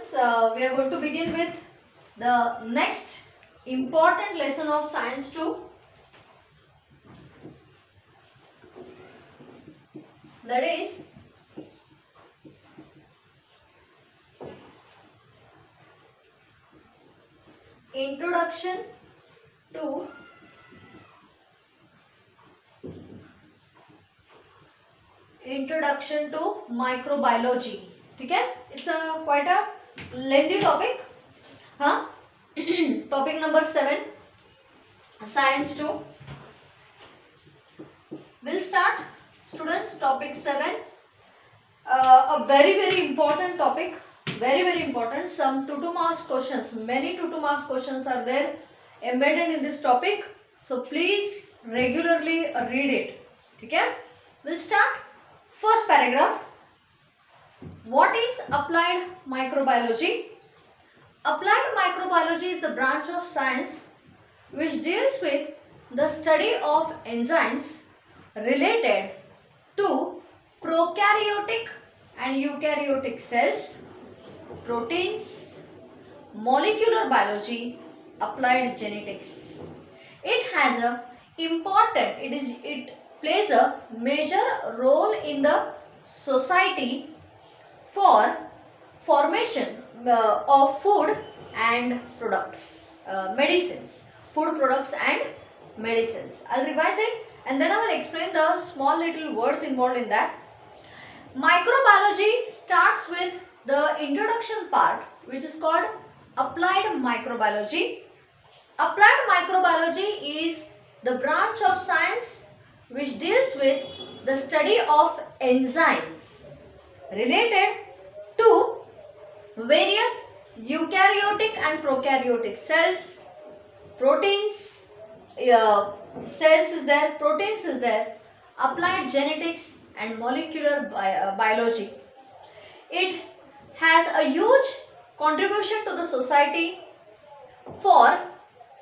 students, we are going to begin with the next important lesson of Science 2. That is Introduction to Microbiology. ठीक है, it's a quite a lengthy topic. हाँ, topic number 7, Science 2. We'll start, students, topic 7. A very important topic, very important. Some 2 marks questions, many 2 marks questions are there embedded in this topic. So please regularly read it. ठीक है, we'll start. First paragraph. What is applied microbiology? Applied microbiology is the branch of science which deals with the study of enzymes related to prokaryotic and eukaryotic cells, proteins, molecular biology, applied genetics. It has a it plays a major role in the society for formation of food and products, medicines, food products and medicines. I'll revise it and then I will explain the small little words involved in that. Microbiology starts with the introduction part, which is called applied microbiology. Applied microbiology is the branch of science which deals with the study of enzymes related to various eukaryotic and prokaryotic cells, proteins, cells is there, proteins is there, applied genetics and molecular biology. It has a huge contribution to the society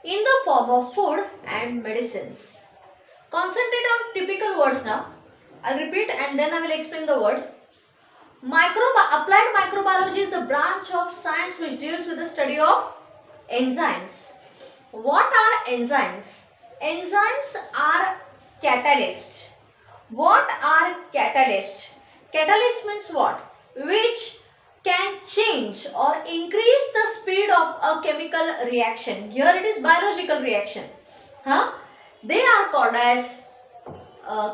in the form of food and medicines. Concentrate on typical words now. I'll repeat and then I will explain the words. Applied microbiology is the branch of science which deals with the study of enzymes. What are enzymes? Enzymes are catalysts. What are catalysts? Catalyst means what? Which can change or increase the speed of a chemical reaction. Here it is biological reaction. They are called as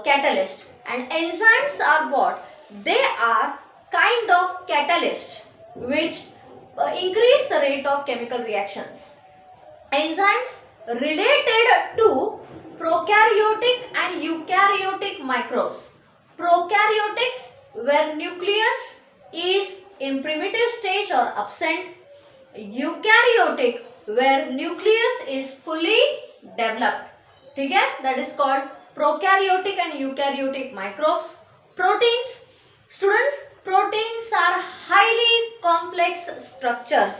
catalyst. And enzymes are what? They are kind of catalyst which increase the rate of chemical reactions. Enzymes related to prokaryotic and eukaryotic microbes. Prokaryotics, where nucleus is in primitive stage or absent. Eukaryotic, where nucleus is fully developed. ठीक है, that is called prokaryotic and eukaryotic microbes. Proteins, students, proteins are highly complex structures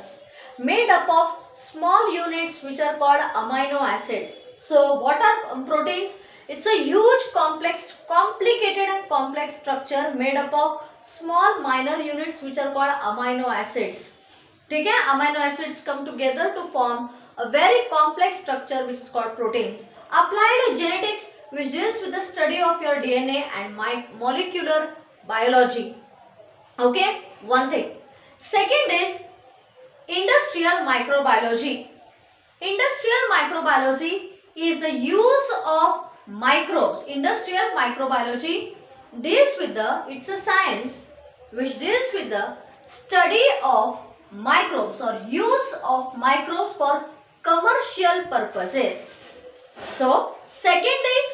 made up of small units which are called amino acids. So what are proteins? It's a huge complicated and complex structure made up of small minor units which are called amino acids. ठीक है, amino acids come together to form a very complex structure which is called proteins. Applied genetics, which deals with the study of your DNA and molecular biology. Okay, one thing. Second is industrial microbiology. Industrial microbiology is the use of microbes. Industrial microbiology deals with it's a science which deals with the study of microbes or use of microbes for commercial purposes. So, second is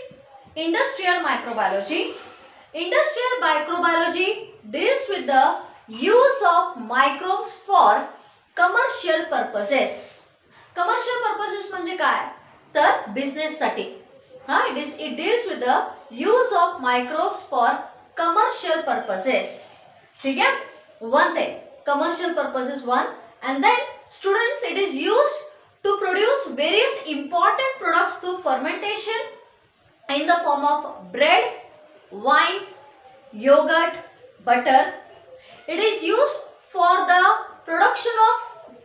industrial microbiology. Industrial microbiology deals with the use of microbes for commercial purposes. Commercial purposes म्हणजे काय? तर business साठी. It deals with the use of microbes for commercial purposes. ठीक है? One thing, commercial purposes one, and then students, it is used to produce various important products through fermentation in the form of bread, wine, yogurt, butter. It is used for the production of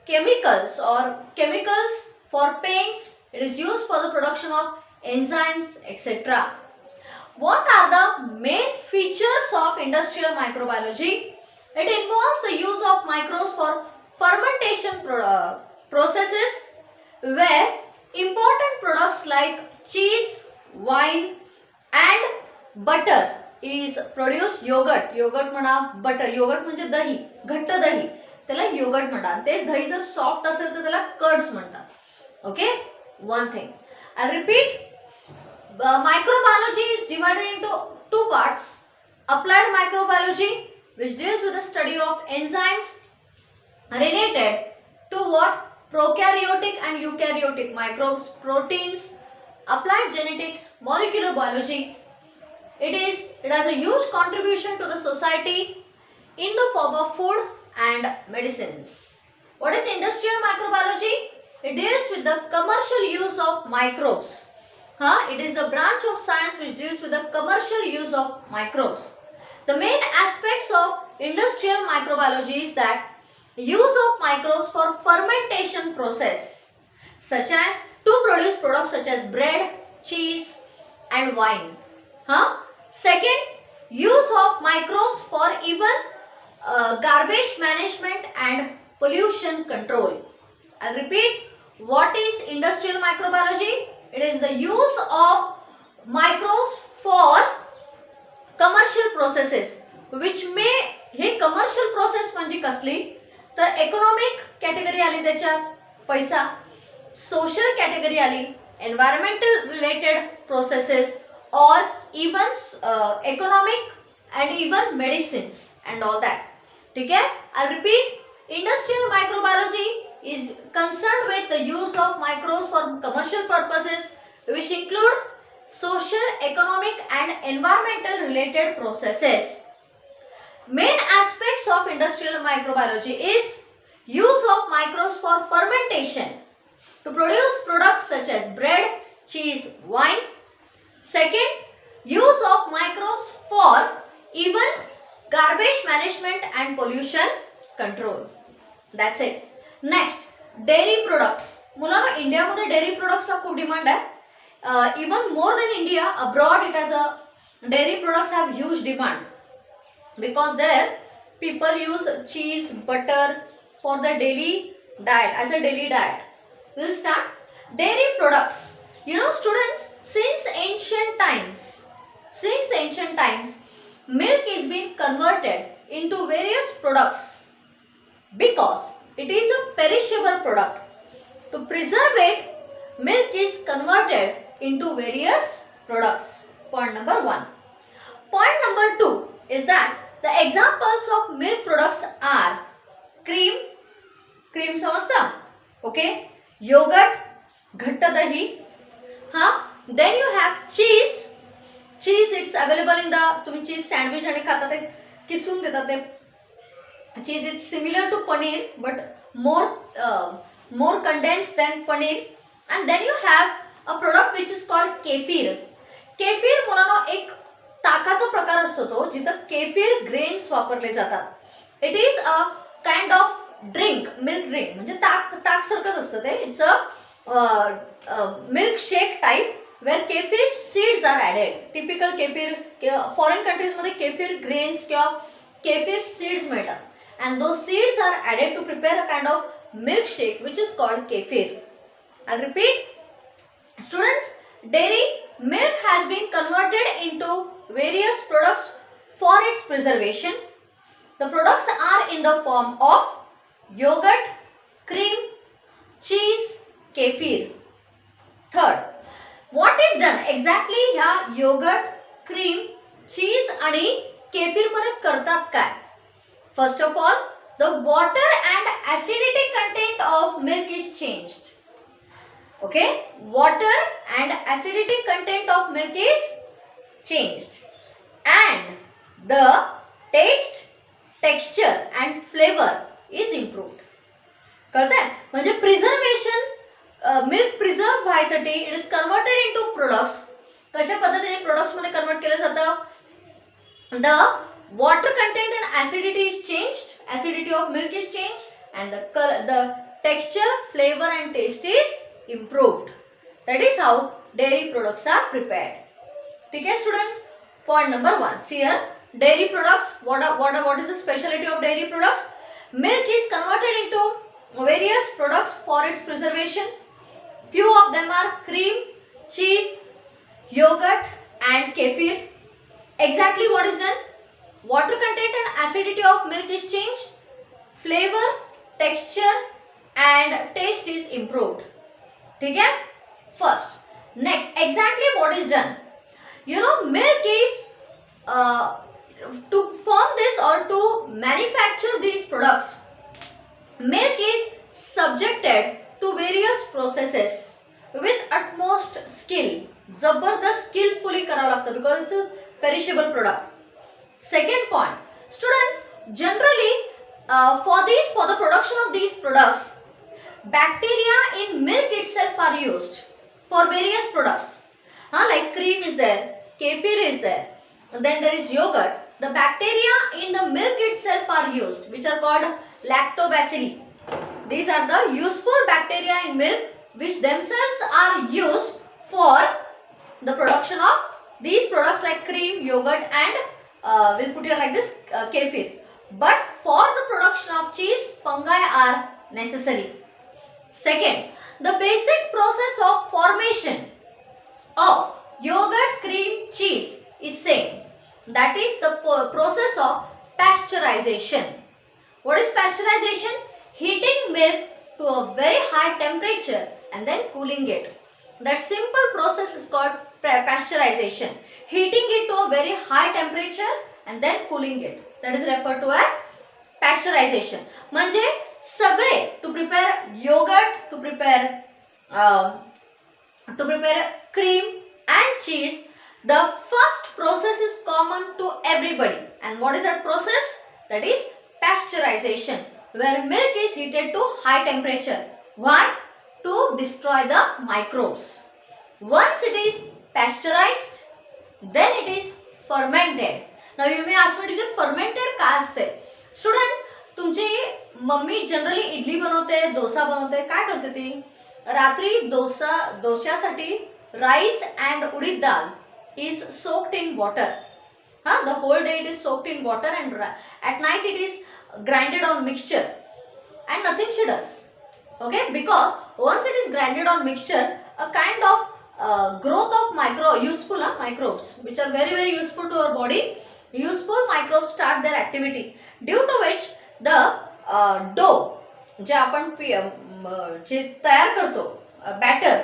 chemicals or chemicals for paints. It is used for the production of enzymes, etc. What are the main features of industrial microbiology? It involves the use of microbes for fermentation processes where important products like cheese, wine and butter is produced. Yoghurt म्हणा, butter, yoghurt म्हणजे दही, घट्ट दही, त्याला yogurt म्हणतात. तेच दही जर सॉफ्ट असेल तर त्याला कर्ड्स म्हणतात. Okay, one thing I repeat, microbiology is divided into two parts. Applied microbiology, which deals with the study of enzymes related to what? Prokaryotic and eukaryotic microbes, proteins. Applied genetics, molecular biology. It has a huge contribution to the society in the form of food and medicines. What is industrial microbiology? It deals with the commercial use of microbes. It is the branch of science which deals with the commercial use of microbes. The main aspects of industrial microbiology is that use of microbes for fermentation process, such as to produce products such as bread, cheese and wine. Second, use of microbes for even garbage management and pollution control. I'll repeat, what is industrial microbiology? It is the use of microbes for commercial processes, which may, हे commercial process म्हणजे कसली तर economic category आली त्याच्यात, पैसा, social category आली, environmental related processes or even economic and even medicines and all that. ठीक है, I'll repeat, industrial microbiology is concerned with the use of microbes for commercial purposes, which include social, economic and environmental related processes. Main aspects of industrial microbiology is use of microbes for fermentation to produce products such as bread, cheese, wine. Second, use of microbes for even garbage management and pollution control. That's it. Next, dairy products. मुलांनो, India मध्ये dairy products ला खूप demand आहे. Even more than India, abroad it has a dairy products have huge demand because there people use cheese, butter for the daily diet, as a daily diet. We'll start. Dairy products. You know students, since ancient times, milk is being converted into various products because it is a perishable product. To preserve it, milk is converted into various products. Point number 1. Point number 2 is that the examples of milk products are cream समजता, okay, yogurt, घट्ट दही, then you have cheese. It's available in the, तुम्ही cheese sandwich आणि खाता ते किसून देतात ते. Cheese is similar to paneer but more condensed than paneer. And then you have a product which is called kefir. Kefir मुलांनो एक ताकाचा प्रकार असतो तो, जिथं केफिर ग्रेन्स वापरले जातात. It is a kind of drink, milk drink, म्हणजे ताक सारखंच असतं ते. It's a milkshake type where kefir seeds are added. Typical kefir, foreign countries मध्ये kefir grains किंवा kefir seeds मिळतात. And those seeds are added to prepare a kind of milkshake which is called kefir. I'll repeat. Students, dairy milk has been converted into various products for its preservation. The products are in the form of yogurt, cream, cheese, kefir. Third, what is done exactly ह्या yogurt, cream, cheese आणि kefir मध्ये करतात काय? First of all, the water and acidity content of milk is changed. Okay, water and acidity content of milk is changed and the taste, texture and flavor is improved. कळतंय? म्हणजे preservation, milk preserve व्हायसाठी it is converted into products. कशा पद्धतीने products मध्ये convert केलं जातं? The water content and acidity is changed. Acidity of milk is changed and the texture, flavor and taste is improved. That is how dairy products are prepared. ठीक है students? Point number 1. See here, dairy products. What is the specialty of dairy products? Milk is converted into various products for its preservation. Few of them are cream, cheese, yogurt and kefir. Exactly what is done? Water content and acidity of milk is changed. Flavor, texture and taste is improved. ठीक है? First. Next, exactly what is done? You know, milk is to form this or to manufacture these products, milk is subjected to various processes with utmost skill. जबरदस्त skillfully करावं लागतं because it's a perishable product. Second point, students, generally for the production of these products, bacteria in milk itself are used for various products. Like cream is there, kefir is there, and then there is yogurt. The bacteria in the milk itself are used, which are called lactobacilli. These are the useful bacteria in milk, which themselves are used for the production of these products like cream, yogurt and we'll put here like this kefir. But for the production of cheese, fungi are necessary. Second, the basic process of formation of yogurt, cream, cheese is same. That is the process of pasteurization. What is pasteurization? Heating milk to a very high temperature and then cooling it. That simple process is called pasteurization. Heating it to a very high temperature and then cooling it. That is referred to as pasteurization. म्हणजे सगळे to prepare yogurt, to prepare cream and cheese, the first process is common to everybody. And what is that process? That is pasteurization, where milk is heated to high temperature. Why? To destroy the microbes. Once it is pasteurized, then it is fermented. Now you may ask me, teacher, fermented काय असते? Students, तुमची mummy generally idli बनवते, डोसा बनवते, काय करते ती? रात्री डोशासाठी rice and उडीद dal is soaked in water. The whole day it is soaked in water and at night it is grinded on mixture and nothing she does. Okay, because once it is grinded on mixture, a kind of growth of useful microbes, which are very very useful to our body, useful microbes start their activity, due to which the dough जे आपण जे तयार करतो batter,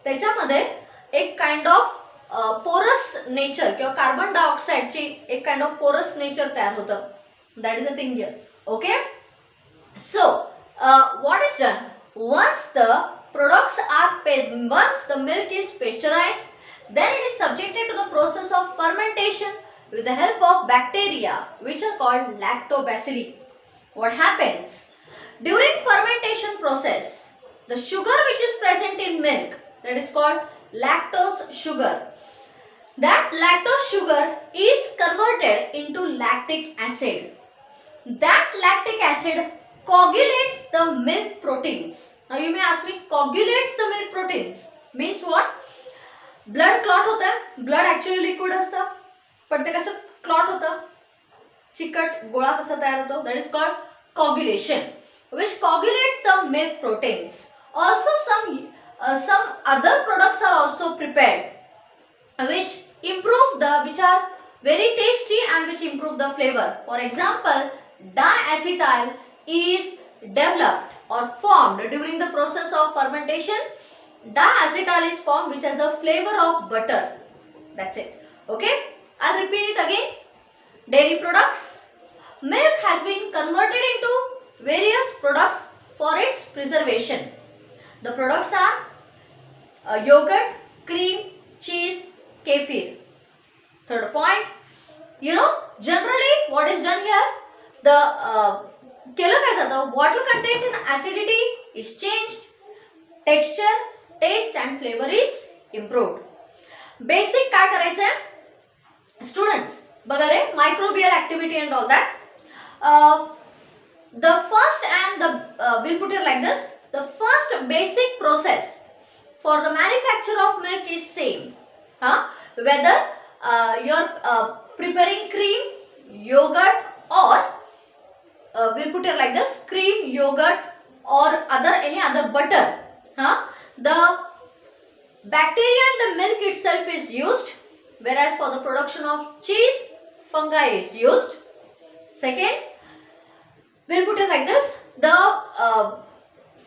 त्याच्यामध्ये एक kind of porous nature किंवा carbon डायऑक्साइडची एक kind of porous nature तयार होतं. That is the thing here. Okay, so what is done? Once the products are once the milk is pasteurized, then it is subjected to the process of fermentation with the help of bacteria which are called lactobacilli. What happens? During fermentation process, the sugar which is present in milk, that is called lactose sugar, that lactose sugar is converted into lactic acid. That lactic acid coagulates the milk proteins. Now you may ask me, coagulates the milk proteins means what? Blood clot होता है. Blood actually liquid असतं, पण ते कसं clot होतं, चिकट गोळा कसा तयार होतो? That is called coagulation, which coagulates the milk proteins. Also some other products are also prepared which are very tasty and which improve the flavor. For example, diacetyl is developed or formed during the process of fermentation. Diacetyl is formed which has the flavor of butter. That's it. Okay, I'll repeat it again. Dairy products. Milk has been converted into various products for its preservation. The products are yogurt, cream, cheese, kefir. Third point, generally what is done here, the केलं काय जातं, water content and acidity is changed, texture, taste and flavor is improved. Basic काय करायचं आहे students? बघा रे, microbial activity and all that. The first and the we'll put it like this. The first basic process for the manufacture of milk is same. Whether you're preparing cream, yogurt, or we'll put it like this: cream, yogurt, or any other butter. The bacteria in the milk itself is used, whereas for the production of cheese, fungi is used. Second, we'll put it like this: the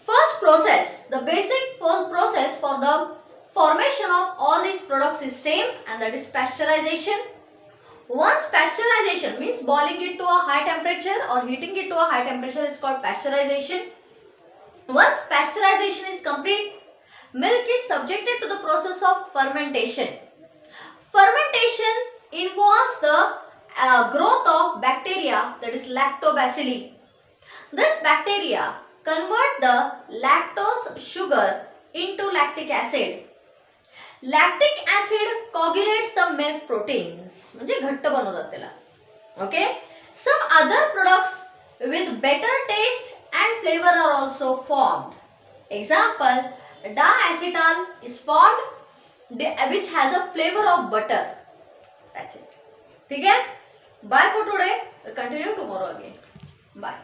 first process, the basic process for the formation of all these products is same, and that is pasteurization. Once pasteurization means boiling it to a high temperature or heating it to a high temperature is called pasteurization. Once pasteurization is complete, milk is subjected to the process of fermentation. Fermentation involves the growth of bacteria, that is lactobacilli. This bacteria convert the lactose sugar into lactic acid. Lactic acid coagulates the milk proteins, म्हणजे घट्ट बनवतात त्याला. Okay. Some other products with better taste and flavor are also formed. Example, diacetyl is formed, which has a flavor of butter. That's it. ठीक है? Bye for today. We'll continue tomorrow again. Bye.